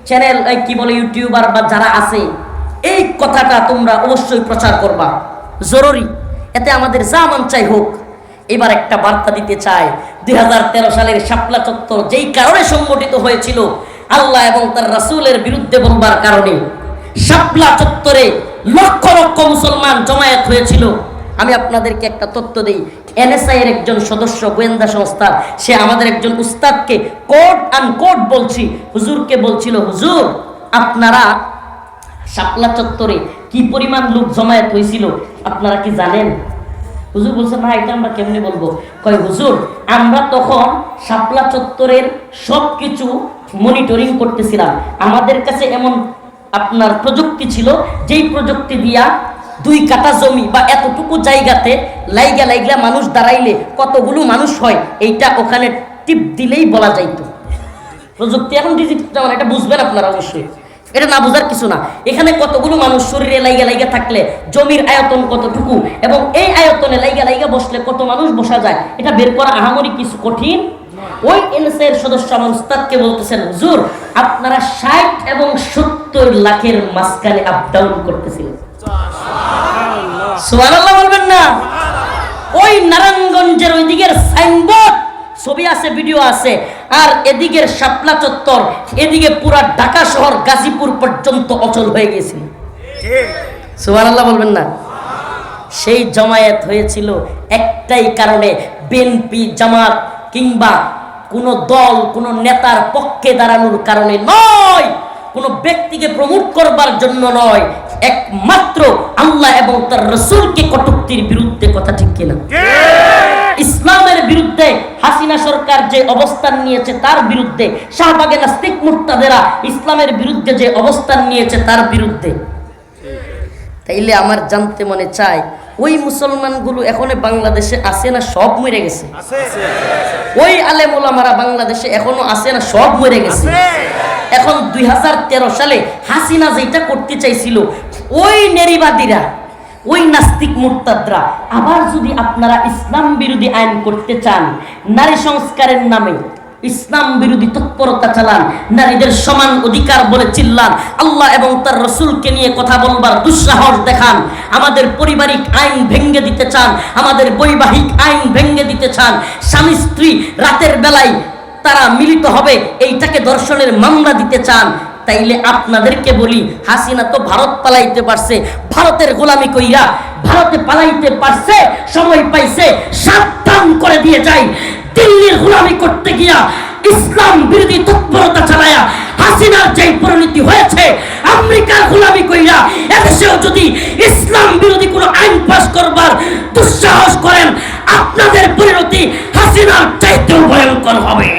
Channel কি বলে YouTuber বা যারা আছে, এই কথাটা তোমরা অবশ্যই প্রচার করবা, জরুরি। এতে আমাদের যা মন চাই হোক। এবার একটা বার্তা দিতে চাই, 2013 সালের শাপলা চত্বর যেই কারণে সংগঠিত হয়েছিল আল্লাহ এবং তার রাসূলের বিরুদ্ধে বলবার কারণে, শাপলা চত্বরে লক্ষ লক্ষ মুসলমান জমায়েত হয়েছিল। আমি আপনাদেরকে একটা তথ্য দেই, এনএসআই এর একজন সদস্য, গোয়েন্দা সংস্থা, সে আমাদের একজন উস্তাদকে কোট আনকোট বলছি, হুজুরকে বলছিল, হুজুর আপনারা শাপলা চত্বরে কি পরিমাণ লোক জমায়েত হয়েছিল আপনারা কি জানেন? হুজুর বলছে, না এটা আমরা কেমনে বলবো। কয়, হুজুর আমরা তখন শাপলা চত্বরের সবকিছু মনিটরিং করতেছিলাম। আমাদের কাছে এমন আপনার প্রযুক্তি ছিল, যেই প্রযুক্তি দিয়া 2 কাঠা জমি বা এতটুকু জায়গাতে লাইগা মানুষ দাঁড়াইলে কতগুলো মানুষ হয়, এইটা ওখানে টিপ দিলেই বলা যাইতো। প্রযুক্তি এখন ডিজিটাল, এটা বুঝবেন আপনারা অবশ্যই, এটা না বোঝার কিছু না। এখানে কতগুলো মানুষ শরীরে লাইগা থাকলে জমির আয়তন কতটুকু এবং এই আয়তনে লাইগা বসলে কত মানুষ বসা যায়, এটা বের করা আহামরি কিছু কঠিন। ওই এনএসআই এর সদস্য আমার উস্তাদকে বলতেছেন, হুজুর আপনারা 60 এবং 70 লাখের মাঝখানে আপ ডাউন করতেছিলেন। সুবহানাল্লাহ বলবেন না? ওই নারায়ণগঞ্জের ওই দিকের সাইনবোর্ড, ছবি আছে, ভিডিও আছে, আর এদিকের শাপলা চত্বর, এদিকে পুরা ঢাকা শহর গাজীপুর পর্যন্ত অচল হয়ে গেছিল। সুবহানাল্লাহ বলবেন না? সেই জমায়েত হয়েছিল একটাই কারণে, বিএনপি জামাত কিংবা কোনো দল কোনো নেতার পক্ষে দাঁড়ানোর কারণে নয়, কোনো ব্যক্তিকে প্রমোট করবার জন্য নয়, একমাত্র আল্লাহ এবং তার রাসূলকে কটূক্তির বিরুদ্ধে। কথা ঠিক কিনা? ইসলামের বিরুদ্ধে হাসিনা সরকার যে অবস্থান নিয়েছে তার বিরুদ্ধে, শাহবাগে নাস্তিক মুরতাদেরা ইসলামের বিরুদ্ধে যে অবস্থান নিয়েছে তার বিরুদ্ধে। তাইলে আমার জানতে মনে চায়, ওই মুসলমানগুলো এখন বাংলাদেশে আছে না সব মরে গেছে? ওই আলেম ওলামারা বাংলাদেশে এখনো আছে না সব মরে গেছে? এখন 2013 সালে হাসিনা যেটা করতে চাইছিল, ওই নেরিবাদীরা, ওই নাস্তিক মুরতাদরা আবার যদি আপনারা ইসলাম বিরোধী আইন করতে চান, নারী সংস্কারের নামে ইসলাম বিরোধী তৎপরতা চালান, নারীদের সমান অধিকার বলে চিল্লান, আল্লাহ এবং তার রাসূলকে নিয়ে কথা বলবার দুঃসাহস দেখান, আমাদের পারিবারিক আইন ভেঙে দিতে চান, আমাদের বৈবাহিক আইন ভেঙে দিতে চান, স্বামী স্ত্রী রাতের বেলায় তারা মিলিত হবে এইটাকে ধর্ষণের মামলা দিতে চান, তাইলে আপনাদেরকে বলি, হাসিনা তো ভারত পালাইতে পারছে, ভারতের গোলামি কইরা ভারতে পালাইতে পারছে, সময় পাইছে সাবধান করে দিয়ে যায়। দিল্লির গোলামি করতে গিয়া ইসলাম বিরোধী তৎপরতা চালায়া হাসিনার যেই পরিণতি হয়েছে, আমেরিকার গোলামি কইরা এদেশেও যদি ইসলাম বিরোধী কোনো আইন পাস করবার দুঃসাহস করেন, আপনাদের পরিণতি হাসিনার চাইতেও ভয়ঙ্কর হবে।